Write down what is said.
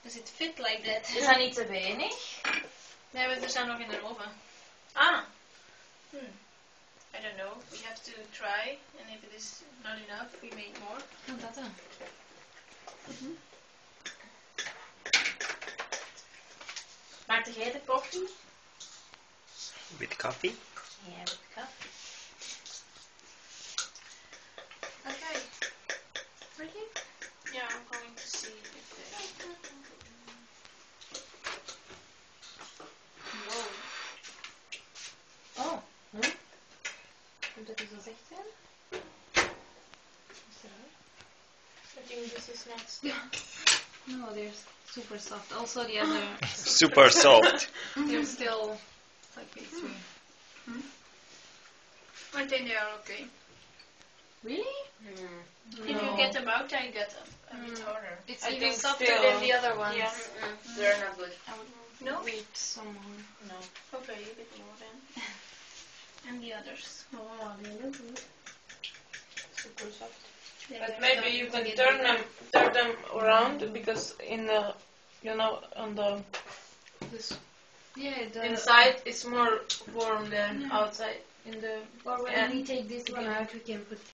Does it fit like that? Is dat niet te weinig? Nee, maar er staan nog in de oven. Ah. I don't know. We have to try. And if it is not enough, we make more. Oh, dat dan. Maakte jij de koffie? With coffee? Ja, met koffie. Okay. Ready? Yeah, I'm going to see if they... Wow. Oh. Moet dat zo zacht zijn? Is dat raar? I think this is not still. No, they're super soft. Also the other, Super soft. they're still like pastry. I think they are okay. Really? If you get them out, I get them a bit harder. It's I even think softer still- than the other ones. Yeah. They're not good. I would No? wait some more. No. Okay, a bit more then. And the others. Oh, they look good. Super soft. Then But there's maybe something you to can get turn bigger. them around because in the, on the Yeah, the inside it's more warm than outside. In the Or when we take this one out, we can put